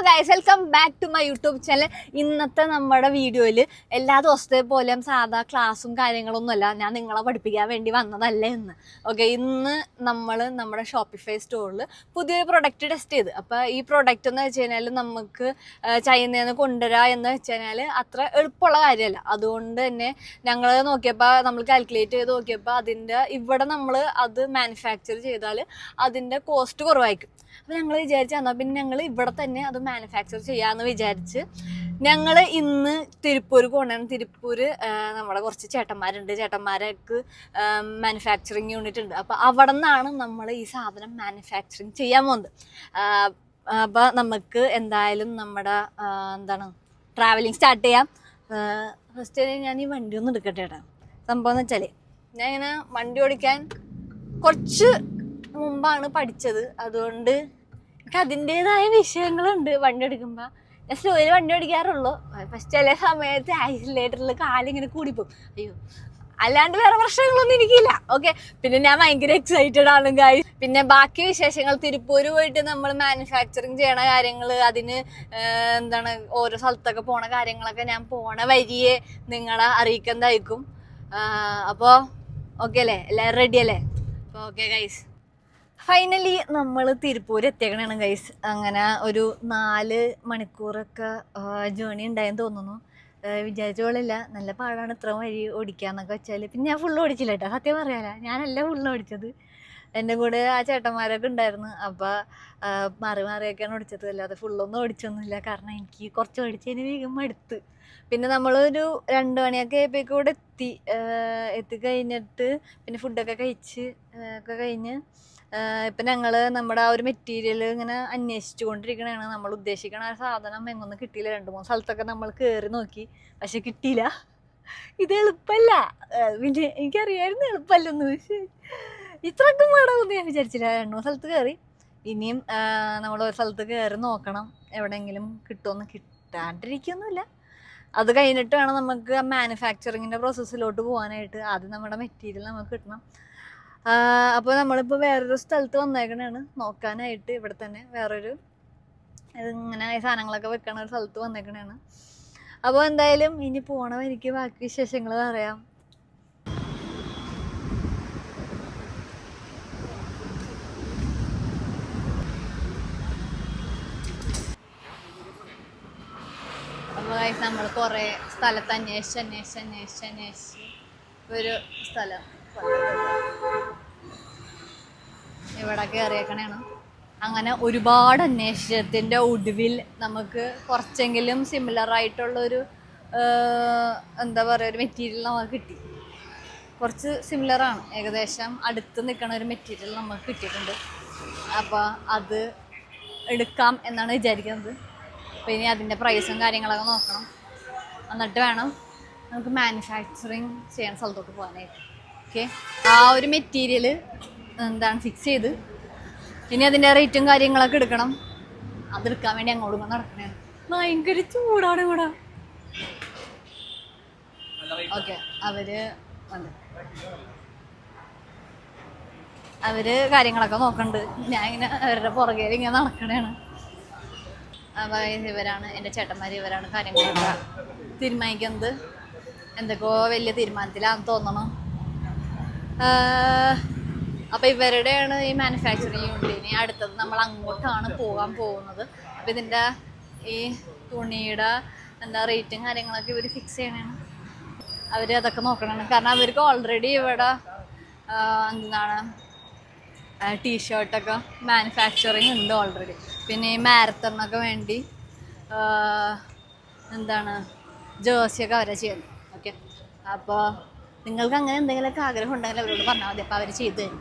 Guys, welcome back to my YouTube channel. ഇന്നത്തെ നമ്മുടെ വീഡിയോയിൽ എല്ലാ ദിവസത്തെ പോലെയും സാധാ ക്ലാസ്സും കാര്യങ്ങളൊന്നും അല്ല, ഞാൻ നിങ്ങളെ പഠിപ്പിക്കാൻ വേണ്ടി വന്നതല്ല ഇന്ന്. ഓക്കെ, ഇന്ന് നമ്മൾ നമ്മുടെ ഷോപ്പിഫൈ സ്റ്റോറിൽ പുതിയൊരു പ്രൊഡക്റ്റ് ടെസ്റ്റ് ചെയ്ത്. അപ്പോൾ ഈ പ്രൊഡക്റ്റ് എന്ന് വെച്ച് കഴിഞ്ഞാൽ നമുക്ക് ചൈനയിൽ നിന്ന് കൊണ്ടുവരിക എന്ന് വെച്ച് കഴിഞ്ഞാൽ അത്ര എളുപ്പമുള്ള കാര്യമല്ല. അതുകൊണ്ട് തന്നെ ഞങ്ങൾ നോക്കിയപ്പോൾ, നമ്മൾ കാൽക്കുലേറ്റ് ചെയ്ത് നോക്കിയപ്പോൾ അതിൻ്റെ ഇവിടെ നമ്മൾ അത് മാനുഫാക്ചർ ചെയ്താൽ അതിൻ്റെ കോസ്റ്റ് കുറവായിരിക്കും. അപ്പോൾ ഞങ്ങൾ വിചാരിച്ചു എന്നാൽ പിന്നെ ഞങ്ങൾ ഇവിടെ തന്നെ അത് മാനുഫാക്ചർ ചെയ്യാമെന്ന് വിചാരിച്ച് ഞങ്ങൾ ഇന്ന് തിരുപ്പൂർ കൊണ്ടുവരണം. തിരുപ്പൂർ നമ്മുടെ കുറച്ച് ചേട്ടന്മാർക്ക് മാനുഫാക്ചറിങ് യൂണിറ്റ് ഉണ്ട്. അപ്പോൾ അവിടെ നിന്നാണ് നമ്മൾ ഈ സാധനം മാനുഫാക്ചറിങ് ചെയ്യാൻ പോകുന്നത്. അപ്പോൾ നമുക്ക് എന്തായാലും നമ്മുടെ ട്രാവലിംഗ് സ്റ്റാർട്ട് ചെയ്യാം. ഫസ്റ്റ് ഞാൻ ഈ വണ്ടി ഒന്ന് എടുക്കട്ടെ കേട്ടോ. സംഭവം എന്ന് വെച്ചാൽ ഞാൻ ഇങ്ങനെ വണ്ടി ഓടിക്കാൻ കുറച്ച് മുമ്പാണ് പഠിച്ചത്. അതുകൊണ്ട് എനിക്ക് അതിൻ്റെതായ വിഷയങ്ങളുണ്ട് വണ്ടി ഓടിക്കുമ്പോൾ. ഞാൻ സ്ലോയിൽ വണ്ടി ഓടിക്കാറുള്ളൂ. പക്ഷെ ചില സമയത്ത് ആക്സിലേറ്ററിൽ കാലിങ്ങനെ കൂടിപ്പോകും. അയ്യോ, അല്ലാണ്ട് വേറെ പ്രശ്നങ്ങളൊന്നും എനിക്കില്ല. ഓക്കെ, പിന്നെ ഞാൻ ഭയങ്കര എക്സൈറ്റഡ് ആണ് ഗായ്സ്. പിന്നെ ബാക്കി വിശേഷങ്ങൾ, തിരുപ്പൂർ പോയിട്ട് നമ്മൾ മാനുഫാക്ചറിങ് ചെയ്യണ കാര്യങ്ങൾ, അതിന് ഓരോ സ്ഥലത്തൊക്കെ പോണ കാര്യങ്ങളൊക്കെ ഞാൻ പോണ വഴിയെ നിങ്ങളെ അറിയിക്കുന്നതായിരിക്കും. അപ്പോൾ ഓക്കെ അല്ലേ, എല്ലാവരും റെഡി അല്ലേ? അപ്പോൾ ഓക്കെ ഗൈസ്, ഫൈനലി നമ്മൾ തിരുപ്പൂർ എത്തിയേക്കണാണ് ഗൈസ്. അങ്ങനെ ഒരു 4 മണിക്കൂറൊക്കെ ജേണി ഉണ്ടായെന്ന് തോന്നുന്നു. വിചാരിച്ച പോലെയല്ല, നല്ല പാടാണ് ഇത്ര വഴി ഓടിക്കാന്നൊക്കെ വെച്ചാൽ. പിന്നെ ഞാൻ ഫുള്ള് ഓടിച്ചില്ല കേട്ടോ, സത്യം പറയാല. ഞാനല്ല ഫുള്ള് ഓടിച്ചത്, എൻ്റെ കൂടെ ആ ചേട്ടന്മാരൊക്കെ ഉണ്ടായിരുന്നു. അപ്പോൾ മാറിയൊക്കെയാണ് ഓടിച്ചത്, അല്ലാതെ ഫുള്ളൊന്നും ഓടിച്ചൊന്നുമില്ല. കാരണം എനിക്ക് കുറച്ച് ഓടിച്ചതിന് വേഗം മടുത്ത്. പിന്നെ നമ്മളൊരു 2 മണിയൊക്കെ ആയപ്പോഴേക്കും ഇവിടെ എത്തിക്കഴിഞ്ഞിട്ട് പിന്നെ ഫുഡൊക്കെ കഴിച്ച് ഒക്കെ കഴിഞ്ഞ് ഇപ്പം ഞങ്ങൾ നമ്മുടെ ആ ഒരു മെറ്റീരിയൽ ഇങ്ങനെ അന്വേഷിച്ചു കൊണ്ടിരിക്കണതാണ്. നമ്മൾ ഉദ്ദേശിക്കണ ആ സാധനം എങ്ങൊന്നും കിട്ടിയില്ല. 2-3 സ്ഥലത്തൊക്കെ നമ്മൾ കയറി നോക്കി, പക്ഷെ കിട്ടിയില്ല. ഇത് എളുപ്പമല്ല, പിന്നെ എനിക്കറിയാമായിരുന്നു എളുപ്പമല്ലെന്ന്. പക്ഷേ ഇത്രയ്ക്കും വേണമെന്ന് ഞാൻ വിചാരിച്ചില്ല. 2-3 സ്ഥലത്ത് കയറി. ഇനിയും നമ്മൾ ഒരു സ്ഥലത്ത് കയറി നോക്കണം, എവിടെയെങ്കിലും കിട്ടുമെന്ന്. കിട്ടാണ്ടിരിക്കൊന്നുമില്ല. അത് കഴിഞ്ഞിട്ട് വേണം നമുക്ക് ആ മാനുഫാക്ചറിങ്ങിൻ്റെ പ്രോസസ്സിലോട്ട് പോകാനായിട്ട്. ആദ്യം നമ്മുടെ മെറ്റീരിയൽ നമുക്ക് കിട്ടണം. അപ്പോൾ നമ്മളിപ്പോൾ വേറൊരു സ്ഥലത്ത് വന്നേക്കണതാണ് നോക്കാനായിട്ട്. ഇവിടെ തന്നെ വേറൊരു ഇങ്ങനെ സാധനങ്ങളൊക്കെ വെക്കണ ഒരു സ്ഥലത്ത് വന്നേക്കണതാണ്. അപ്പോൾ എന്തായാലും ഇനി പോണ വഴിക്ക് ബാക്കി വിശേഷങ്ങൾ പറയാം. അപ്പോൾ നമ്മൾ കുറേ സ്ഥലത്ത് അന്വേഷിച്ച് ഒരു സ്ഥലം ഇവിടെ കയറിയേക്കണേണ്. അങ്ങനെ ഒരുപാട് അന്വേഷണത്തിൻ്റെ ഒടുവിൽ നമുക്ക് കുറച്ചെങ്കിലും സിമിലർ ആയിട്ടുള്ളൊരു ഒരു മെറ്റീരിയൽ നമുക്ക് കിട്ടി. കുറച്ച് സിമിലറാണ്, ഏകദേശം അടുത്ത് നിൽക്കണ ഒരു മെറ്റീരിയൽ നമുക്ക് കിട്ടിയിട്ടുണ്ട്. അപ്പോൾ അത് എടുക്കാം എന്നാണ് വിചാരിക്കുന്നത്. അപ്പോൾ ഇനി അതിൻ്റെ പ്രൈസും കാര്യങ്ങളൊക്കെ നോക്കണം, എന്നിട്ട് വേണം നമുക്ക് മാനുഫാക്ചറിങ് ചെയ്യണ സ്ഥലത്തോട്ട് പോകാനായിട്ട്. ഓക്കെ, ആ ഒരു മെറ്റീരിയൽ ഫിക്സ് ചെയ്ത് ഇനി അതിൻ്റെ റേറ്റും കാര്യങ്ങളൊക്കെ എടുക്കണം. അതെടുക്കാൻ വേണ്ടി അങ്ങോട്ടും നടക്കണേ. ഭയങ്കര ചൂടാണ് ഇവിടെ. ഓക്കെ, അവര് കാര്യങ്ങളൊക്കെ നോക്കണ്ട്. ഞാൻ ഇങ്ങനെ അവരുടെ പുറകെ ഇങ്ങനെ നടക്കണേണ്. അപ്പോൾ ഇവരാണ് എൻ്റെ ചേട്ടന്മാർ, ഇവരാണ് കാര്യങ്ങളൊക്കെ തീരുമാനിക്കുന്നത്. എന്തൊക്കെയോ വലിയ തീരുമാനത്തിലാണെന്ന് തോന്നണം. അപ്പോൾ ഇവരുടെയാണ് ഈ മാനുഫാക്ചറിങ് യൂണിറ്റ്. ഇനി അടുത്തത് നമ്മൾ അങ്ങോട്ടാണ് പോകാൻ പോകുന്നത്. അപ്പോൾ ഇതിൻ്റെ ഈ തുണിയുടെ റേറ്റും കാര്യങ്ങളൊക്കെ ഇവർ ഫിക്സ് ചെയ്യണതാണ്. അവർ അതൊക്കെ നോക്കണം. കാരണം അവർക്ക് ഓൾറെഡി ഇവിടെ ടീഷർട്ടൊക്കെ മാനുഫാക്ചറിങ് ഉണ്ട് ഓൾറെഡി. പിന്നെ ഈ മാരത്തണിനൊക്കെ വേണ്ടി ജേഴ്സിയൊക്കെ അവരെ ചെയ്യുന്നത്. ഓക്കെ, അപ്പോൾ നിങ്ങൾക്ക് അങ്ങനെ എന്തെങ്കിലുമൊക്കെ ആഗ്രഹം ഉണ്ടെങ്കിൽ അവരോട് പറഞ്ഞാൽ മതി, അപ്പോൾ അവർ ചെയ്തു തരും.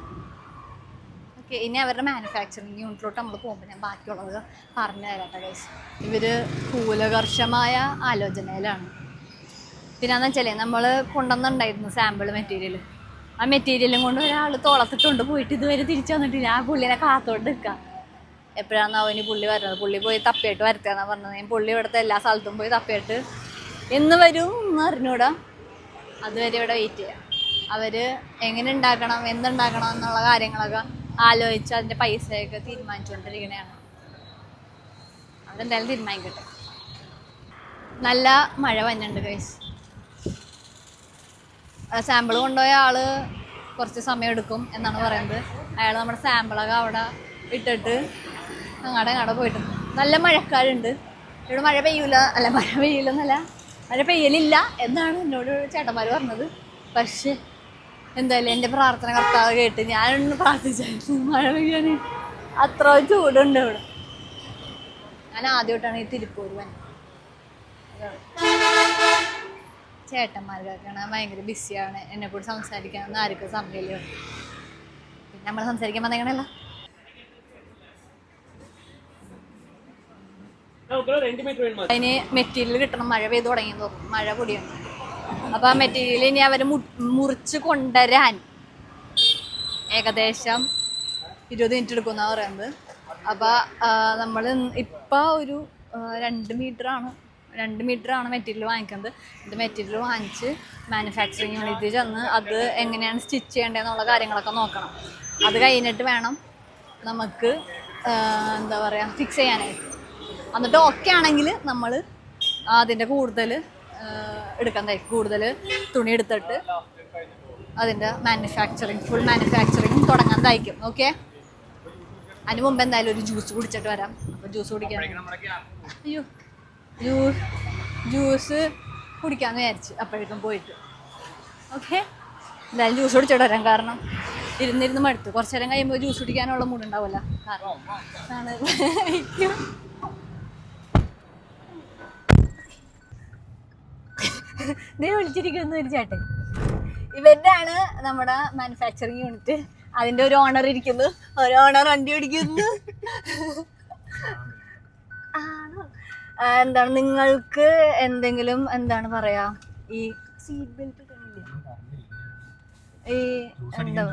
ഓക്കെ, ഇനി അവരുടെ മാനുഫാക്ചറിങ് യൂണിറ്റിലോട്ട് നമ്മൾ പോകുമ്പോൾ ഞാൻ ബാക്കിയുള്ളത് പറഞ്ഞു തരാട്ടെ ഗൈസ്. ഇവർ കൂലകർഷമായ ആലോചനയിലാണ്. പിന്നെയെന്ന് വെച്ചാൽ നമ്മൾ കൊണ്ടുവന്നുണ്ടായിരുന്നു സാമ്പിൾ മെറ്റീരിയൽ. ആ മെറ്റീരിയലും കൊണ്ട് ഒരാൾ തോളത്തിട്ടുണ്ട് പോയിട്ട് ഇതുവരെ തിരിച്ചു വന്നിട്ടില്ല. ആ പുള്ളിനെ കാത്തോണ്ട് നിൽക്കാം. എപ്പോഴാണ് അവന് പുള്ളി വരുന്നത്? പുള്ളി പോയി തപ്പിയിട്ട് വരത്താന്നാണ് പറഞ്ഞത്. ഞാൻ പുള്ളി ഇവിടുത്തെ എല്ലാ സ്ഥലത്തും പോയി തപ്പിയിട്ട് എന്ന് വരും എന്ന് അറിഞ്ഞൂടാ. അതുവരെ ഇവിടെ വെയിറ്റ് ചെയ്യാം. അവർ എങ്ങനെ ഉണ്ടാക്കണം, എന്തുണ്ടാക്കണം എന്നുള്ള കാര്യങ്ങളൊക്കെ ആലോചിച്ച് അതിൻ്റെ പൈസയൊക്കെ തീരുമാനിച്ചുകൊണ്ടിരിക്കണതാണ്. അതെന്തായാലും തീരുമാനിക്കട്ടെ. നല്ല മഴ വന്നുണ്ട് ഗൈസ്. സാമ്പിൾ കൊണ്ടുപോയ ആള് കുറച്ച് സമയം എടുക്കും എന്നാണ് പറയുന്നത്. അയാൾ നമ്മുടെ സാമ്പിളൊക്കെ അവിടെ ഇട്ടിട്ട് അങ്ങടെ പോയിട്ടുണ്ട്. നല്ല മഴക്കാരുണ്ട് ഇവിടെ. മഴ പെയ്യൂലെന്നല്ല, മഴ പെയ്യലില്ല എന്നാണ് എന്നോട് ചേട്ടന്മാർ പറഞ്ഞത്. പക്ഷെ എന്തായാലും എൻ്റെ പ്രാർത്ഥന കർത്താവ് കേട്ട് ഞാനൊന്ന് പ്രാർത്ഥിച്ചായിരുന്നു മഴ പെയ്യാൻ. അത്ര ചൂടുണ്ട് ഇവിടെ. ഞാൻ ആദ്യമായിട്ടാണ് ഈ തിരുപ്പൂർ വന്നത്. ചേട്ടന്മാർക്കൊക്കെയാണ് ഭയങ്കര ബിസിയാണ്, എന്നെ കൂടി സംസാരിക്കാനൊന്നും ആർക്കും സമയമില്ല. പിന്നെ നമ്മൾ സംസാരിക്കാൻ വന്നേക്കണല്ലോ. അതിന് മെറ്റീരിയൽ കിട്ടണം. മഴ പെയ്ത് തുടങ്ങി തോന്നും, മഴ പൊടിയാണ്. അപ്പോൾ ആ മെറ്റീരിയൽ ഇനി അവർ മുറിച്ച് കൊണ്ടുവരാൻ ഏകദേശം 20 മിനിറ്റ് എടുക്കുമെന്നാണ് പറയുന്നത്. അപ്പോൾ നമ്മൾ ഇപ്പോൾ ഒരു 2 മീറ്ററാണ് മെറ്റീരിയൽ വാങ്ങിക്കുന്നത്. ഇത് മെറ്റീരിയൽ വാങ്ങിച്ച് മാനുഫാക്ചറിങ് യൂണിറ്റിൽ ചെന്ന് അത് എങ്ങനെയാണ് സ്റ്റിച്ച് ചെയ്യേണ്ടതെന്നുള്ള കാര്യങ്ങളൊക്കെ നോക്കണം. അത് കഴിഞ്ഞിട്ട് വേണം നമുക്ക് എന്താ പറയുക ഫിക്സ് ചെയ്യാനായിട്ട്. എന്നിട്ട് ഓക്കെ ആണെങ്കിൽ നമ്മൾ അതിൻ്റെ കൂടുതൽ എടുക്കുന്നതായിരിക്കും. കൂടുതൽ തുണി എടുത്തിട്ട് അതിൻ്റെ ഫുൾ മാനുഫാക്ചറിങ് തുടങ്ങാതായിരിക്കും. ഓക്കെ, അതിന് മുമ്പ് എന്തായാലും ഒരു ജ്യൂസ് കുടിച്ചിട്ട് വരാം. അപ്പോൾ ജ്യൂസ് കുടിക്കാൻ ജ്യൂസ് കുടിക്കാമെന്ന് വിചാരിച്ചു അപ്പോഴേക്കും പോയിട്ട്. ഓക്കെ, എന്തായാലും ജ്യൂസ് കുടിച്ചിട്ട് വരാം. കാരണം ഇരുന്നിരുന്ന് മടുത്തു. കുറച്ച് നേരം കഴിയുമ്പോൾ ജ്യൂസ് കുടിക്കാനുള്ള മൂടുണ്ടാവില്ല. കാരണം നീ വിളിച്ചിരിക്കുന്ന ഒരു ചേട്ടൻ, ഇവരുടെ ആണ് നമ്മുടെ മാനുഫാക്ചറിങ് യൂണിറ്റ്. അതിൻ്റെ ഒരു ഓണർ ഇരിക്കുന്നു, ഒരു ഓണർ വണ്ടി ഓടിക്കുന്നു. എന്താണ് നിങ്ങൾക്ക് എന്തെങ്കിലും എന്താണ് പറയാ, ഈ സീറ്റ് ബെൽറ്റ് ഈ എന്താ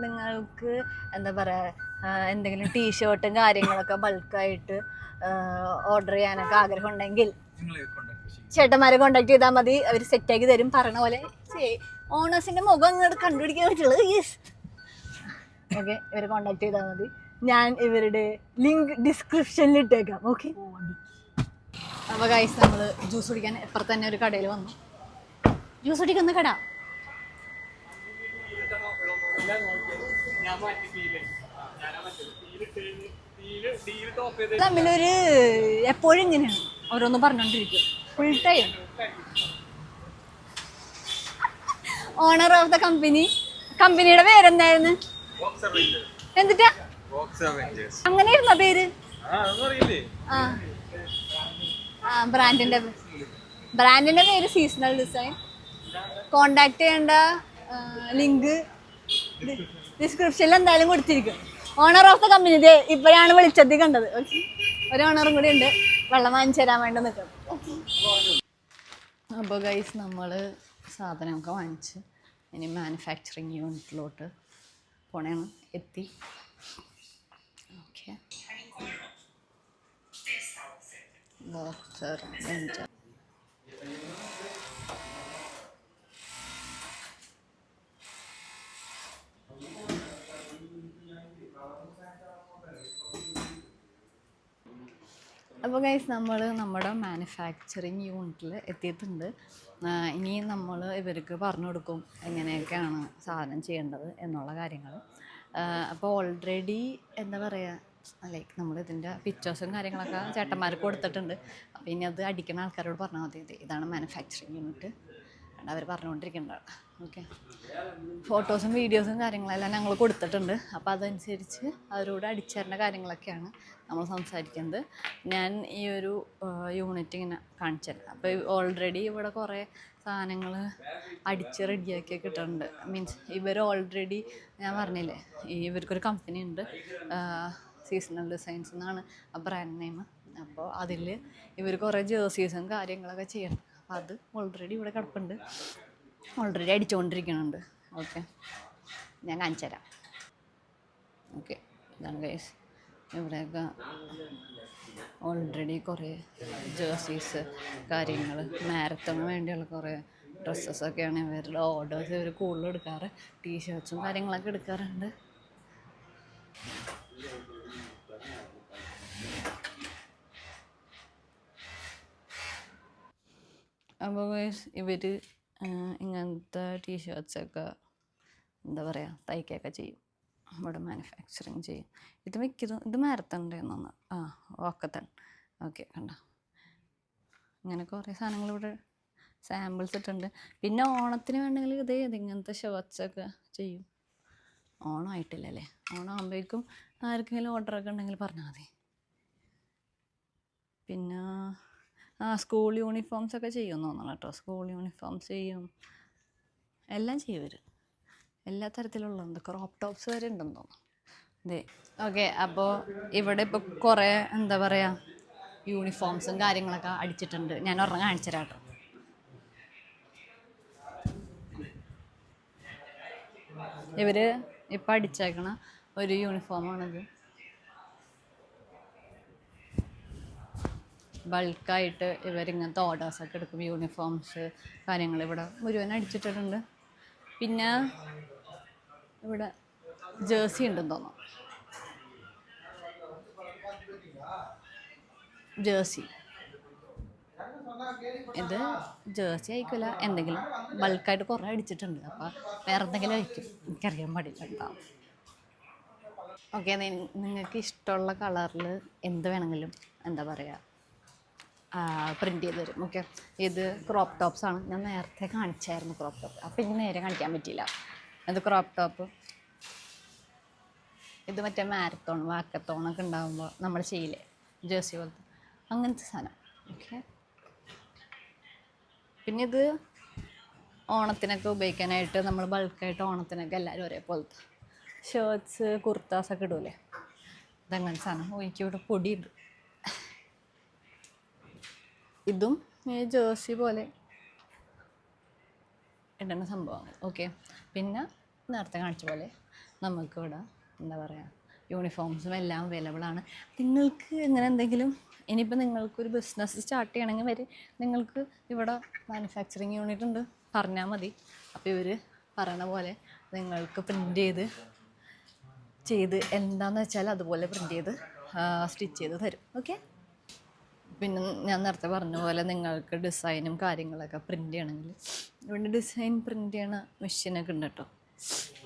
നിങ്ങൾക്ക് എന്താ പറയാ എന്തെങ്കിലും ടീഷർട്ടും കാര്യങ്ങളൊക്കെ ബൾക്കായിട്ട് ഓർഡർ ചെയ്യാനൊക്കെ ആഗ്രഹം ഉണ്ടെങ്കിൽ ചേട്ടന്മാരെ കോണ്ടാക്ട് ചെയ്താൽ മതി. അവർ സെറ്റാക്കി തരും. പറഞ്ഞ പോലെ ഓണേഴ്സിന്റെ മുഖം അങ്ങോട്ട് കണ്ടുപിടിക്കാൻ പറ്റുള്ളൂ. യെസ്, ഓക്കെ, ഇവരെ കോണ്ടാക്ട് ചെയ്താൽ മതി. ഞാൻ ഇവരുടെ ലിങ്ക് ഡിസ്ക്രിപ്ഷനിൽ ഇട്ടേക്കാം. ഓക്കെ, അപ്പോൾ ഗൈസ് നമ്മൾ ജ്യൂസ് കുടിക്കാൻ ഇപ്പുറത്ത് തന്നെ ഒരു കടയിൽ വന്നു. ജ്യൂസ് കുടിക്കുന്ന കട തമ്മിലൊരു എപ്പോഴും ഇങ്ങനെയാണ്, ഓരോന്ന് പറഞ്ഞോണ്ടിരിക്കും full time. Owner of the കമ്പനിയുടെ പേരെന്തായിരുന്നു? എന്നിട്ടാ അങ്ങനെ ഇരുന്ന പേര്? ബ്രാൻഡിന്റെ പേര് സീസണൽ ഡിസൈൻ. കോണ്ടാക്ട് ചെയ്യേണ്ട ലിങ്ക് ഡിസ്ക്രിപ്ഷനിൽ എന്തായാലും കൊടുത്തിരിക്കും. ഓണർ ഓഫ് ദ കമ്പനി ഇപ്പോഴാണ് വിളിച്ചെത്തി കണ്ടത്. ഒരു ഓണറും കൂടി ഉണ്ട്, വെള്ളം വാങ്ങിച്ചു തരാൻ വേണ്ടി നിൽക്കും. അപ്പോൾ ഗൈസ് നമ്മൾ സാധനമൊക്കെ വാങ്ങിച്ച് ഇനി മാനുഫാക്ചറിങ് യൂണിറ്റിലോട്ട് പോണേന്ന് എത്തി. Okay, water venture. അപ്പോൾ ഗൈസ് നമ്മൾ നമ്മുടെ മാനുഫാക്ചറിങ് യൂണിറ്റിൽ എത്തിയിട്ടുണ്ട്. ഇനി നമ്മൾ ഇവർക്ക് പറഞ്ഞു കൊടുക്കും എങ്ങനെയൊക്കെയാണ് സാധനം ചെയ്യേണ്ടത് എന്നുള്ള കാര്യങ്ങൾ. അപ്പോൾ ഓൾറെഡി എന്താ പറയുക, ലൈക്ക് നമ്മൾ ഇതിൻ്റെ പിക്ചേഴ്സും കാര്യങ്ങളൊക്കെ ചേട്ടന്മാർക്ക് കൊടുത്തിട്ടുണ്ട്. അപ്പോൾ ഇനി അത് അടിക്കുന്ന ആൾക്കാരോട് പറഞ്ഞാൽ മതി, ഇതാണ് മാനുഫാക്ചറിങ് യൂണിറ്റ്, അവർ പറഞ്ഞുകൊണ്ടിരിക്കേണ്ടതാണ്. ഓക്കെ, ഫോട്ടോസും വീഡിയോസും കാര്യങ്ങളെല്ലാം ഞങ്ങൾ കൊടുത്തിട്ടുണ്ട്. അപ്പോൾ അതനുസരിച്ച് അവരോട് അടിച്ചു തരേണ്ട കാര്യങ്ങളൊക്കെയാണ് നമ്മൾ സംസാരിക്കുന്നത്. ഞാൻ ഈ ഒരു യൂണിറ്റ് ഇങ്ങനെ കാണിച്ചു തരാം. അപ്പോൾ ഓൾറെഡി ഇവിടെ കുറേ സാധനങ്ങൾ അടിച്ച് റെഡിയാക്കി കിട്ടുന്നുണ്ട്. മീൻസ് ഇവർ ഓൾറെഡി ഞാൻ പറഞ്ഞില്ലേ, ഇവർക്കൊരു കമ്പനി ഉണ്ട്, സീസണൽ ഡിസൈൻസ് എന്നാണ് ആ ബ്രാൻഡ് നെയിം. അപ്പോൾ അതിൽ ഇവർ കുറേ ജേഴ്സീസും കാര്യങ്ങളൊക്കെ ചെയ്യണം. അപ്പോൾ അത് ഓൾറെഡി ഇവിടെ കിടപ്പുണ്ട്, ഓൾറെഡി അടിച്ചുകൊണ്ടിരിക്കുന്നുണ്ട്. ഓക്കെ, ഞാൻ കാണിച്ചു തരാം. ഓക്കെ, ഇതാണ് ഗൈസ്. ഇവിടെയൊക്കെ ഓൾറെഡി കുറേ ജേഴ്സീസ് കാര്യങ്ങൾ മാരത്തോണിന് വേണ്ടിയുള്ള കുറേ ഡ്രസ്സസൊക്കെയാണ് ഇവരുടെ ഓർഡേഴ്സ് ഇവർ കൂടുതലും എടുക്കാറ്. ടീഷർട്ട്സും കാര്യങ്ങളൊക്കെ എടുക്കാറുണ്ട്. അപ്പോൾ ഇവർ ഇങ്ങനത്തെ ടീഷർട്ട്സൊക്കെ എന്താ പറയുക തയ്ക്കുകയൊക്കെ ചെയ്യും, ഇവിടെ മാനുഫാക്ചറിങ് ചെയ്യും. ഇത് മിക്കതും ഇത് മാരത്തണിൻ്റെ ഒന്നാണ്. ഓക്കത്തൺ. ഓക്കെ, കണ്ട ഇങ്ങനെ കുറേ സാധനങ്ങൾ ഇവിടെ സാമ്പിൾസ് ഇട്ടുണ്ട്. പിന്നെ ഓണത്തിന് വേണമെങ്കിൽ ഇങ്ങനത്തെ ഷർട്ട്സൊക്കെ ചെയ്യും. ഓണമായിട്ടില്ലല്ലേ, ഓണമാകുമ്പോഴേക്കും ആർക്കെങ്കിലും ഓർഡറൊക്കെ ഉണ്ടെങ്കിൽ പറഞ്ഞാൽ മതി. പിന്നെ സ്കൂൾ യൂണിഫോംസൊക്കെ ചെയ്യുമെന്ന് തോന്നണം കേട്ടോ. സ്കൂൾ യൂണിഫോംസ് ചെയ്യും, എല്ലാം ചെയ്യും ഇവർ. എല്ലാ തരത്തിലുള്ളത്, ക്രോപ്പ് ടോപ്സ് വരെ ഉണ്ടെന്ന് തോന്നുന്നു. അതെ, ഓക്കെ. അപ്പോൾ ഇവിടെ ഇപ്പോൾ കുറേ എന്താ പറയുക യൂണിഫോംസും കാര്യങ്ങളൊക്കെ അടിച്ചിട്ടുണ്ട്. ഞാൻ ഒരെണ്ണം കാണിച്ചു തരാം കേട്ടോ. ഇവർ ഇപ്പം അടിച്ചേക്കണ ഒരു യൂണിഫോമാണിത്. ബൾക്കായിട്ട് ഇവരിങ്ങനത്തെ ഓർഡേഴ്സൊക്കെ എടുക്കും, യൂണിഫോംസ് കാര്യങ്ങൾ ഇവിടെ മുഴുവൻ അടിച്ചിട്ടിട്ടുണ്ട്. പിന്നെ ഇവിടെ ജേഴ്സി ഉണ്ടെന്ന് തോന്നുന്നു. ജേഴ്സി ഇത് ജേഴ്സി ആയിക്കില്ല, എന്തെങ്കിലും ബൾക്കായിട്ട് കുറേ അടിച്ചിട്ടുണ്ട്. അപ്പോൾ വേറെ എന്തെങ്കിലും ആയിരിക്കും, എനിക്കറിയാൻ പാടില്ല ഉണ്ടാവും. ഓക്കെ, നിങ്ങൾക്ക് ഇഷ്ടമുള്ള കളറിൽ എന്ത് വേണമെങ്കിലും എന്താ പറയുക പ്രിൻ്റ് ചെയ്ത് തരും. ഓക്കെ, ഇത് ക്രോപ്പ് ടോപ്സാണ്. ഞാൻ നേരത്തെ കാണിച്ചായിരുന്നു ക്രോപ്പ് ടോപ്പ്, അപ്പോൾ ഇനി നേരെ കാണിക്കാൻ പറ്റിയില്ല. ഇത് ക്രോപ്പ് ടോപ്പ്. ഇത് മറ്റേ മാരത്തോൺ വാക്കത്തോണൊക്കെ ഉണ്ടാകുമ്പോൾ നമ്മൾ ചെയ്യില്ലേ ജേഴ്സി പോലത്തെ അങ്ങനത്തെ സാധനം. ഓക്കെ, പിന്നെ ഇത് ഓണത്തിനൊക്കെ ഉപയോഗിക്കാനായിട്ട് നമ്മൾ ബൾക്കായിട്ട് ഓണത്തിനൊക്കെ എല്ലാവരും ഒരേപോലത്തെ ഷർട്ട്സ് കുർത്താസൊക്കെ ഇടൂലേ, ഇതങ്ങനെ സാധനം. എനിക്കിവിടെ പൊടിയുണ്ട്. ഇതും ജേഴ്സി പോലെ ഇടുന്ന സംഭവമാണ്. ഓക്കെ, പിന്നെ നേരത്തെ കാണിച്ച പോലെ നമുക്കിവിടെ എന്താ പറയുക യൂണിഫോംസും എല്ലാം അവൈലബിൾ ആണ്. നിങ്ങൾക്ക് ഇങ്ങനെ എന്തെങ്കിലും ഇനിയിപ്പോൾ നിങ്ങൾക്കൊരു ബിസിനസ് സ്റ്റാർട്ട് ചെയ്യണമെങ്കിൽ വരെ നിങ്ങൾക്ക് ഇവിടെ മാനുഫാക്ചറിങ് യൂണിറ്റ് ഉണ്ട്, പറഞ്ഞാൽ മതി. അപ്പോൾ ഇവർ പറയണ പോലെ നിങ്ങൾക്ക് പ്രിൻ്റ് ചെയ്ത് എന്താണെന്ന് വെച്ചാൽ അതുപോലെ പ്രിൻ്റ് ചെയ്ത് സ്റ്റിച്ച് ചെയ്ത് തരും. ഓക്കെ, പിന്നെ ഞാൻ നേരത്തെ പറഞ്ഞ പോലെ നിങ്ങൾക്ക് ഡിസൈനും കാര്യങ്ങളൊക്കെ പ്രിൻ്റ് ചെയ്യണമെങ്കിൽ ഇവിടെ ഡിസൈൻ പ്രിൻ്റ് ചെയ്യണ മെഷീനൊക്കെ ഉണ്ട് കേട്ടോ.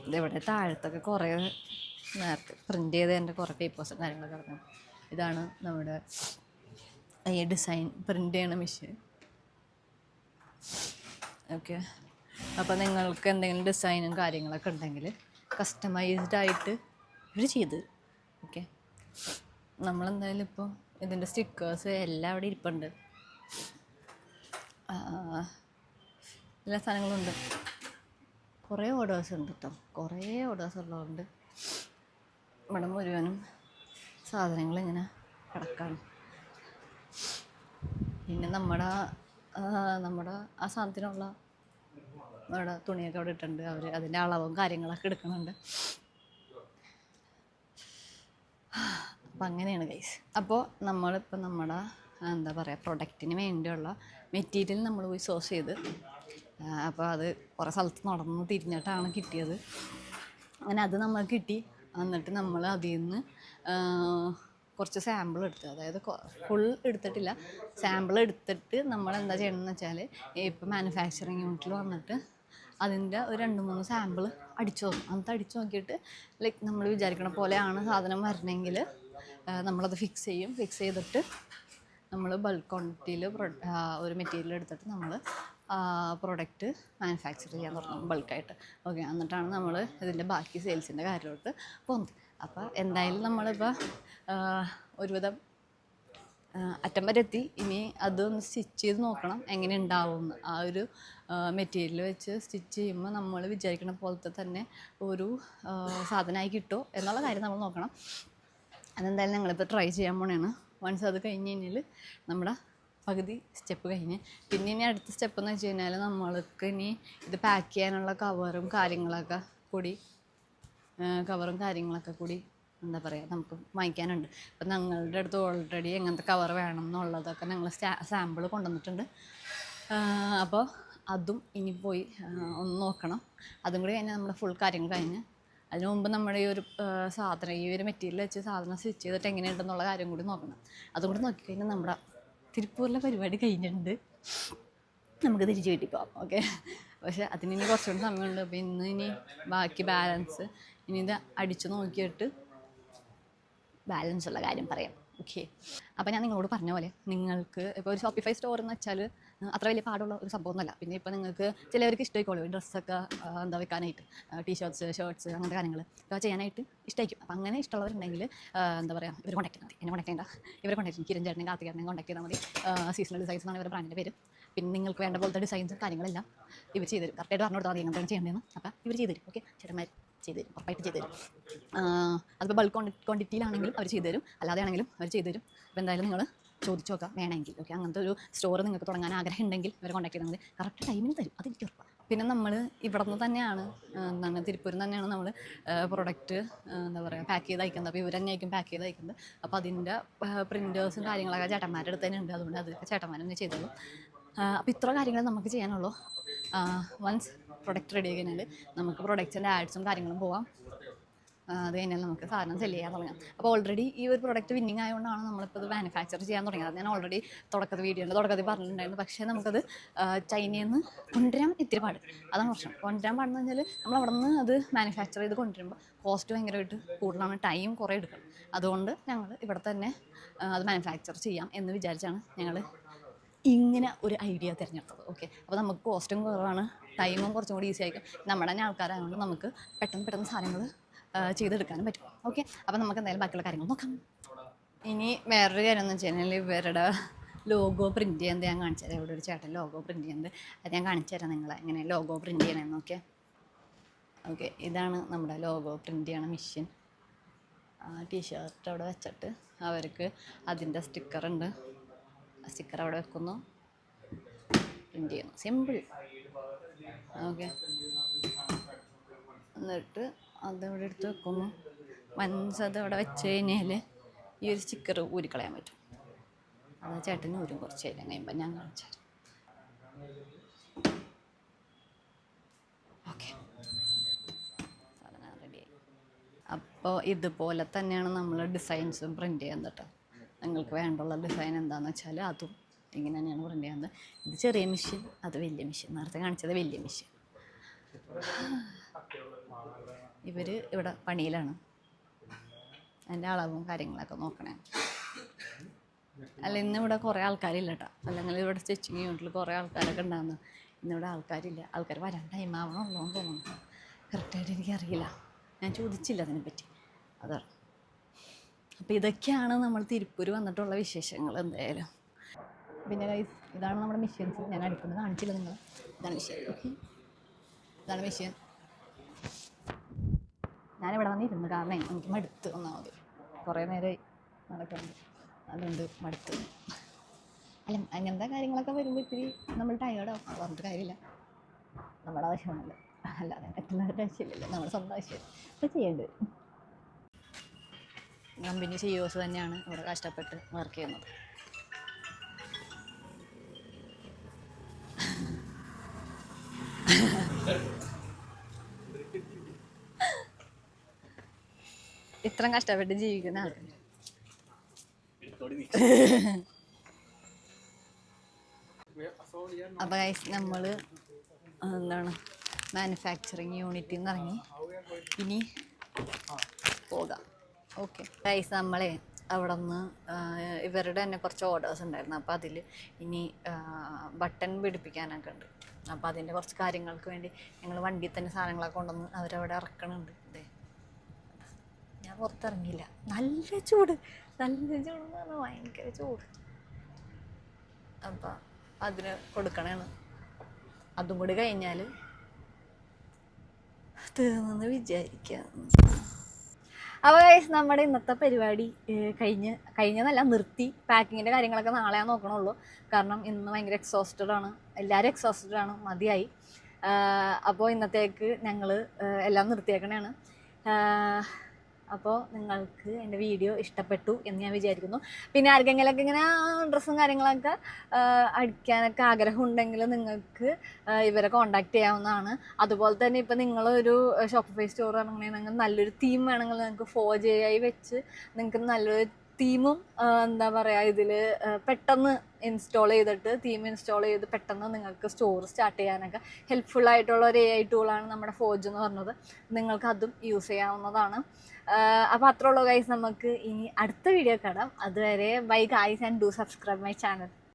ഇതിവിടെ താഴത്തൊക്കെ കുറേ നേരത്തെ പ്രിൻ്റ് ചെയ്തതിൻ്റെ കുറേ പേപ്പേഴ്സും കാര്യങ്ങളൊക്കെ ഇറങ്ങും. ഇതാണ് നമ്മുടെ ഈ ഡിസൈൻ പ്രിൻ്റ് ചെയ്യണ മെഷീൻ. ഓക്കെ, അപ്പോൾ നിങ്ങൾക്ക് എന്തെങ്കിലും ഡിസൈനും കാര്യങ്ങളൊക്കെ ഉണ്ടെങ്കിൽ കസ്റ്റമൈസ്ഡായിട്ട് ഇവർ ചെയ്ത്. ഓക്കെ, നമ്മളെന്തായാലും ഇപ്പോൾ ഇതിൻ്റെ സ്റ്റിക്കേഴ്സ് എല്ലാം അവിടെ ഇരിപ്പുണ്ട്, എല്ലാ സാധനങ്ങളുണ്ട്. കുറേ ഓർഡേഴ്സ് ഉണ്ട് കേട്ടോ, കുറേ ഓർഡേഴ്സ് ഉള്ളതുകൊണ്ട് ഇവിടെ മുഴുവനും സാധനങ്ങളിങ്ങനെ കിടക്കാണ്. പിന്നെ നമ്മുടെ ആ സാധനത്തിനുള്ള അവിടെ തുണിയൊക്കെ അവിടെ ഇട്ടുണ്ട്. അവർ അതിൻ്റെ അളവും കാര്യങ്ങളൊക്കെ എടുക്കുന്നുണ്ട്. അപ്പം അങ്ങനെയാണ് ഗൈസ്. അപ്പോൾ നമ്മളിപ്പോൾ നമ്മുടെ എന്താ പറയുക പ്രൊഡക്റ്റിന് വേണ്ടിയുള്ള മെറ്റീരിയൽ നമ്മൾ പോയി സോഴ്സ് ചെയ്ത്, അപ്പോൾ അത് കുറേ സ്ഥലത്ത് നടന്ന് തിരിഞ്ഞിട്ടാണ് കിട്ടിയത്. അങ്ങനെ അത് നമ്മൾ കിട്ടി. എന്നിട്ട് നമ്മൾ അതിൽ നിന്ന് കുറച്ച് സാമ്പിൾ എടുത്ത്, അതായത് ഫുൾ എടുത്തിട്ടില്ല, സാമ്പിൾ എടുത്തിട്ട് നമ്മൾ എന്താ ചെയ്യണമെന്ന് വെച്ചാൽ ഇപ്പോൾ മാനുഫാക്ചറിങ് യൂണിറ്റിൽ വന്നിട്ട് അതിൻ്റെ ഒരു 2-3 സാമ്പിൾ അടിച്ചു നോക്കും. എന്നിട്ട് അടിച്ചു നോക്കിയിട്ട് ലൈക്ക് നമ്മൾ വിചാരിക്കണ പോലെയാണ് സാധനം വരണമെങ്കിൽ നമ്മളത് ഫിക്സ് ചെയ്യും. ഫിക്സ് ചെയ്തിട്ട് നമ്മൾ ബൾക്ക് ക്വാണ്ടിറ്റിയിൽ ഒരു മെറ്റീരിയൽ എടുത്തിട്ട് നമ്മൾ പ്രൊഡക്റ്റ് മാനുഫാക്ചർ ചെയ്യാൻ തുടങ്ങും ബൾക്കായിട്ട്. ഓക്കെ, എന്നിട്ടാണ് നമ്മൾ ഇതിൻ്റെ ബാക്കി സെയിൽസിൻ്റെ കാര്യമായിട്ട് പോകുന്നത്. അപ്പോൾ എന്തായാലും നമ്മളിപ്പോൾ ഒരുവിധം അറ്റം വരെ എത്തി. ഇനി അതൊന്ന് സ്റ്റിച്ച് ചെയ്ത് നോക്കണം എങ്ങനെ ഉണ്ടാവുമെന്ന്. ആ ഒരു മെറ്റീരിയൽ വെച്ച് സ്റ്റിച്ച് ചെയ്യുമ്പോൾ നമ്മൾ വിചാരിക്കുന്ന പോലത്തെ തന്നെ ഒരു സാധനമായി കിട്ടുമോ എന്നുള്ള കാര്യം നമ്മൾ നോക്കണം. അതെന്തായാലും ഞങ്ങളിപ്പോൾ ട്രൈ ചെയ്യാൻ പോണെയാണ്. വൺസ് അത് കഴിഞ്ഞ് കഴിഞ്ഞാൽ നമ്മുടെ പകുതി സ്റ്റെപ്പ് കഴിഞ്ഞ് പിന്നെ ഇനി അടുത്ത സ്റ്റെപ്പ് എന്ന് വെച്ച് കഴിഞ്ഞാൽ നമ്മൾക്ക് ഇനി ഇത് പാക്ക് ചെയ്യാനുള്ള കവറും കാര്യങ്ങളൊക്കെ കൂടി എന്താ പറയുക നമുക്ക് വാങ്ങിക്കാനുണ്ട്. അപ്പം ഞങ്ങളുടെ അടുത്ത് ഓൾറെഡി എങ്ങനത്തെ കവർ വേണം എന്നുള്ളതൊക്കെ ഞങ്ങൾ സാമ്പിൾ കൊണ്ടുവന്നിട്ടുണ്ട്. അപ്പോൾ അതും ഇനി പോയി ഒന്ന് നോക്കണം. അതും കൂടി കഴിഞ്ഞാൽ നമ്മുടെ ഫുൾ കാര്യങ്ങൾ കഴിഞ്ഞ് അതിന് മുമ്പ് നമ്മുടെ ഈ ഒരു സാധനം ഈ ഒരു മെറ്റീരിയൽ വെച്ച് സാധനം സ്റ്റിച്ച് ചെയ്തിട്ട് എങ്ങനെയുണ്ടെന്നുള്ള കാര്യം കൂടി നോക്കണം. അതും കൂടി നോക്കിക്കഴിഞ്ഞാൽ നമ്മുടെ തിരുപ്പൂരിലെ പരിപാടി കഴിഞ്ഞിട്ടുണ്ട്. നമുക്ക് തിരിച്ച് വീട്ടിൽ പോകാം. ഓക്കെ, പക്ഷെ അതിന് ഇനി കുറച്ചുകൂടി സമയമുണ്ട്. അപ്പോൾ ഇനി ബാക്കി ബാലൻസ് ഇനി ഇത് അടിച്ചു നോക്കിയിട്ട് ബാലൻസ് ഉള്ള കാര്യം പറയാം. ഓക്കെ, അപ്പോൾ ഞാൻ നിങ്ങളോട് പറഞ്ഞ പോലെ നിങ്ങൾക്ക് ഇപ്പോൾ ഒരു ഷോപ്പിഫൈ സ്റ്റോർ എന്ന് വെച്ചാൽ അത്ര വലിയ പാടുള്ള ഒരു സംഭവമൊന്നുമല്ല. പിന്നെ ഇപ്പോൾ നിങ്ങൾക്ക് ചിലവർക്ക് ഇഷ്ടമായിക്കോളൂ ഡ്രസ്സൊക്കെ എന്താ വെക്കാനായിട്ട്, ടീഷർട്ട്സ്, ഷർട്ട്സ്, അങ്ങനത്തെ കാര്യങ്ങൾ ചെയ്യാനായിട്ട് ഇഷ്ടമായിരിക്കും. അപ്പോൾ അങ്ങനെ ഇഷ്ടമുള്ളവരുണ്ടെങ്കിൽ എന്താ പറയുക, ഇവർ കോൺടാക്ട് ചെയ്താൽ മതി. എന്നെ കോൺടാക്ട് ചെയ്യേണ്ട, ഇവരെ കോൺടാക്ട് ചെയ്യും. കിരൺ ചേട്ടനെ, കാർത്തിക് ചേട്ടനെ കോൺടാക്ട് ചെയ്താൽ മതി. സീസണൽ ഡിസൈൻസ് എന്നാണ് ഇവരുടെ ബ്രാൻഡിൻ്റെ പേര്. പിന്നെ നിങ്ങൾക്ക് വേണ്ട പോലത്തെ ഡിസൈൻസും കാര്യങ്ങളെല്ലാം ഇവർ ചെയ്ത് തരും. കറക്റ്റായിട്ട് പറഞ്ഞു കൊടുത്താൽ മതി എങ്ങനെയാണ് ചെയ്യേണ്ടതെന്ന്. അപ്പോൾ ഇവർ ചെയ്ത് തരും. ഓക്കെ, ചേട്ടന്മാർ ചെയ്ത് തരും, ഉറപ്പായിട്ട് ചെയ്ത് തരും. അതിപ്പോൾ ബൾക്ക് ക്വാണ്ടിറ്റിയിലാണെങ്കിലും അവർ ചെയ്ത് തരും, അല്ലാതെ ആണെങ്കിലും അവർ ചെയ്ത് തരും. അപ്പോൾ എന്തായാലും നിങ്ങൾ ചോദിച്ചു നോക്കാം വേണമെങ്കിൽ. ഓക്കെ, അങ്ങനത്തെ ഒരു സ്റ്റോർ നിങ്ങൾക്ക് തുടങ്ങാൻ ആഗ്രഹം ഉണ്ടെങ്കിൽ ഇവരെ കോൺടാക്ട് ചെയ്താൽ മതി. കറക്റ്റ് ടൈമിന് തരും, അതെനിക്ക് ഉറപ്പാണ്. പിന്നെ നമ്മൾ ഇവിടെ നിന്ന് തന്നെയാണ്, എന്താണ് തിരുപ്പൂരിൽ നിന്ന് തന്നെയാണ് നമ്മൾ പ്രൊഡക്റ്റ് എന്താ പറയുക പാക്ക് ചെയ്ത് അയക്കുന്നത്. അപ്പോൾ ഇവർ തന്നെയായിരിക്കും പാക്ക് ചെയ്ത് അയക്കുന്നത്. അപ്പോൾ അതിൻ്റെ പ്രിൻറ്റേഴ്സും കാര്യങ്ങളൊക്കെ ചേട്ടന്മാരുടെ അടുത്ത് തന്നെ ഉണ്ട്. അതുകൊണ്ട് അതൊക്കെ ചേട്ടന്മാർ തന്നെ ചെയ്തോളൂ. അപ്പോൾ ഇത്ര കാര്യങ്ങൾ നമുക്ക് ചെയ്യാനുള്ളൂ. വൺസ് പ്രൊഡക്റ്റ് റെഡി ആയി കഴിഞ്ഞാൽ നമുക്ക് പ്രൊഡക്റ്റിൻ്റെ ആഡ്സും കാര്യങ്ങളും പോവാം. അത് കഴിഞ്ഞാൽ നമുക്ക് സാധനം സെല് ചെയ്യാൻ തുടങ്ങാം. അപ്പോൾ ഓൾറെഡി ഈ ഒരു പ്രൊഡക്റ്റ് വിന്നിങ് ആയതുകൊണ്ടാണ് നമ്മളിപ്പോൾ ഇത് മാനുഫാക്ചർ ചെയ്യാൻ തുടങ്ങിയത്. ഞാൻ ഓൾറെഡി തുടക്കത്തിൽ പറഞ്ഞിട്ടുണ്ടായിരുന്നു. പക്ഷേ നമുക്കത് ചൈനയിൽ നിന്ന് കൊണ്ടുവരാൻ ഇത്തിരി പാട്, അതാണ് പ്രശ്നം. കൊണ്ടുവരാൻ പാടെന്ന് വെച്ചാൽ നമ്മൾ അവിടെ നിന്ന് അത് മാനുഫാക്ചർ ചെയ്ത് കൊണ്ടുവരുമ്പോൾ കോസ്റ്റ് ഭയങ്കരമായിട്ട് കൂടുതലാണ്, ടൈം കുറേ എടുക്കണം. അതുകൊണ്ട് ഞങ്ങൾ ഇവിടെ തന്നെ അത് മാനുഫാക്ചർ ചെയ്യാം എന്ന് വിചാരിച്ചാണ് ഞങ്ങൾ ഇങ്ങനെ ഒരു ഐഡിയ തിരഞ്ഞെടുത്തത്. ഓക്കെ, അപ്പോൾ നമുക്ക് കോസ്റ്റും കുറവാണ്, ടൈമും കുറച്ചും കൂടി ഈസി ആയിരിക്കും. നമ്മുടെ തന്നെ ആൾക്കാരായതുകൊണ്ട് നമുക്ക് പെട്ടെന്ന് സാധനങ്ങൾ ചെയ്തെടുക്കാനും പറ്റും. ഓക്കെ, അപ്പോൾ നമുക്ക് എന്തായാലും ബാക്കിയുള്ള കാര്യങ്ങൾ നോക്കാം. ഇനി വേറൊരു കാര്യം എന്ന് വെച്ച് കഴിഞ്ഞാൽ ഇവരുടെ ലോഗോ പ്രിൻറ്റ് ചെയ്യുന്നത് ഞാൻ കാണിച്ചു തരാം. ഇവിടെ ഒരു ചേട്ടൻ ലോഗോ പ്രിൻറ്റ് ചെയ്യുന്നത്, അത് ഞാൻ കാണിച്ചു തരാം നിങ്ങളെ എങ്ങനെ ലോഗോ പ്രിൻറ്റ് ചെയ്യണമെന്നൊക്കെ. ഓക്കെ, ഇതാണ് നമ്മുടെ ലോഗോ പ്രിൻറ്റ് ചെയ്യണ മെഷീൻ. ടീഷർട്ട് അവിടെ വെച്ചിട്ട് അവർക്ക് അതിൻ്റെ സ്റ്റിക്കറുണ്ട്, സ്റ്റിക്കർ അവിടെ വെക്കുന്നു, പ്രിൻറ്റ് ചെയ്യുന്നു, സിമ്പിൾ. ഓക്കെ, എന്നിട്ട് അതവിടെ എടുത്ത് വെക്കുന്നു. വൻസ് അത് അവിടെ വെച്ച് കഴിഞ്ഞാൽ ഈ ഒരു സ്റ്റിക്കർ ഊരിക്കളയാൻ പറ്റും. അത് ചേട്ടന് ഊരും കുറച്ച് നേരം കഴിയുമ്പോൾ ഞാൻ കാണിച്ചു തരാം. ഓക്കെ, സാധനം റെഡിയായി. അപ്പോൾ ഇതുപോലെ തന്നെയാണ് നമ്മൾ ഡിസൈൻസും പ്രിൻറ്റ് ചെയ്യുന്നത് കേട്ടോ. നിങ്ങൾക്ക് വേണ്ടുള്ള ഡിസൈൻ എന്താണെന്ന് വെച്ചാൽ അതും ഇങ്ങനെ തന്നെയാണ് പ്രിൻറ്റ് ചെയ്യുന്നത്. ഇത് ചെറിയ മെഷീൻ, അത് വലിയ മെഷീൻ. നേരത്തെ കാണിച്ചത് വലിയ മെഷീൻ. ഇവർ ഇവിടെ പണിയിലാണ്, അതിൻ്റെ അളവും കാര്യങ്ങളൊക്കെ നോക്കണേ. അല്ല, ഇന്നിവിടെ കുറേ ആൾക്കാരില്ല കേട്ടോ. അല്ലെങ്കിൽ ഇവിടെ സ്റ്റിച്ചിങ് യൂണിറ്റിൽ കുറേ ആൾക്കാരൊക്കെ ഉണ്ടാകുന്നു. ഇന്നിവിടെ ആൾക്കാരില്ല. ആൾക്കാർ വരാൻ ടൈം ആവണമല്ലോ എന്ന് തോന്നുന്നു. കറക്റ്റായിട്ട് എനിക്കറിയില്ല, ഞാൻ ചോദിച്ചില്ല അതിനെപ്പറ്റി. അതാണ്. അപ്പോൾ ഇതൊക്കെയാണ് നമ്മൾ തിരുപ്പൂർ വന്നിട്ടുള്ള വിശേഷങ്ങൾ. എന്തായാലും പിന്നെ ഗൈസ്, ഇതാണ് നമ്മുടെ മെഷീൻസ്. ഞാൻ അടുക്കുന്നത് കാണിച്ചില്ല നിങ്ങൾ. ഇതാണ് മെഷീൻ. ഓക്കെ, ഇതാണ് മെഷീൻ. ഞാനിവിടെ വന്നിരുന്നു കാരണം എനിക്ക് മടുത്ത്. ഒന്നാമത് കുറേ നേരമായി നടക്കുന്നുണ്ട്, അതുകൊണ്ട് മടുത്ത്. അല്ല, അങ്ങനത്തെ കാര്യങ്ങളൊക്കെ വരുമ്പോൾ ഇത്തിരി നമ്മൾ ടയേർഡാവും. പറഞ്ഞിട്ട് കാര്യമില്ല, നമ്മുടെ ആവശ്യമാണല്ലോ, അല്ലാതെ മറ്റുള്ളവരുടെ ആവശ്യമില്ലല്ലോ, നമ്മുടെ സ്വന്തം ആവശ്യം. അപ്പോൾ ചെയ്യേണ്ടി വരും. കമ്പനി CEOs തന്നെയാണ് ഇവിടെ കഷ്ടപ്പെട്ട് വർക്ക് ചെയ്യുന്നത്. ഇത്രയും കഷ്ടപ്പെട്ട് ജീവിക്കുന്ന ആൾക്കാർ. അപ്പോൾ ഗൈസ്, നമ്മൾ എന്താണ് മാനുഫാക്ചറിങ് യൂണിറ്റിൽ നിന്ന് ഇറങ്ങി ഇനി പോകാം. ഓക്കെ ഗൈസ്, നമ്മളെ അവിടെ നിന്ന് ഇവരുടെ തന്നെ കുറച്ച് ഓർഡേഴ്സ് ഉണ്ടായിരുന്നു. അപ്പോൾ അതിൽ ഇനി ബട്ടൺ പിടിപ്പിക്കാനൊക്കെ ഉണ്ട്. അപ്പോൾ അതിൻ്റെ കുറച്ച് കാര്യങ്ങൾക്ക് വേണ്ടി ഞങ്ങൾ വണ്ടിയിൽ തന്നെ സാധനങ്ങളൊക്കെ കൊണ്ടുവന്ന് അവരവിടെ ഇറക്കണുണ്ട്. അതെ, ഞാൻ പുറത്തിറങ്ങിയില്ല. നല്ല ചൂട് എന്ന് പറഞ്ഞാൽ ഭയങ്കര ചൂട്. അപ്പം അതിന് കൊടുക്കണേണ്. അതും കൂടി കഴിഞ്ഞാൽ തീർന്നെന്ന് വിചാരിക്കാം. അപ്പോൾ ഗൈസ്, നമ്മുടെ ഇന്നത്തെ പരിപാടി കഴിഞ്ഞെന്നല്ല, നിർത്തി. പാക്കിങ്ങിൻ്റെ കാര്യങ്ങളൊക്കെ നാളെ നോക്കണുള്ളൂ. കാരണം ഇന്ന് ഭയങ്കര എക്സോസ്റ്റഡ് ആണ്, എല്ലാവരും എക്സോസ്റ്റഡ് ആണ്, മതിയായി. അപ്പോൾ ഇന്നത്തേക്ക് ഞങ്ങൾ എല്ലാം നിർത്തിയേക്കണേണ്. അപ്പോൾ നിങ്ങൾക്ക് എൻ്റെ വീഡിയോ ഇഷ്ടപ്പെട്ടു എന്ന് ഞാൻ വിചാരിക്കുന്നു. പിന്നെ ആർക്കെങ്കിലൊക്കെ ഇങ്ങനെ ഡ്രസ്സും കാര്യങ്ങളൊക്കെ അടിക്കാനൊക്കെ ആഗ്രഹം ഉണ്ടെങ്കിൽ നിങ്ങൾക്ക് ഇവരെ കോൺടാക്ട് ചെയ്യാവുന്നതാണ്. അതുപോലെ തന്നെ ഇപ്പോൾ നിങ്ങളൊരു ഷോപ്പിഫൈ സ്റ്റോർ ഇറങ്ങണമെങ്കിൽ നല്ലൊരു തീം വേണമെങ്കിൽ നിങ്ങൾക്ക് 4J ആയി വെച്ച് നിങ്ങൾക്ക് നല്ലൊരു തീമും എന്താ പറയുക ഇതിൽ പെട്ടെന്ന് ഇൻസ്റ്റാൾ ചെയ്തിട്ട് തീം ഇൻസ്റ്റാൾ ചെയ്ത് പെട്ടെന്ന് നിങ്ങൾക്ക് സ്റ്റോർ സ്റ്റാർട്ട് ചെയ്യാനൊക്കെ ഹെൽപ്ഫുൾ ആയിട്ടുള്ള ഒരു AI ടൂളാണ് നമ്മുടെ ഫോർജ് എന്ന് പറഞ്ഞത്. നിങ്ങൾക്ക് അതും യൂസ് ചെയ്യാവുന്നതാണ്. അപ്പോൾ അത്രേ ഉള്ളൂ ഗൈസ്. നമുക്ക് ഇനി അടുത്ത വീഡിയോ കാണാം. അതുവരെ bye guys and do subscribe my channel.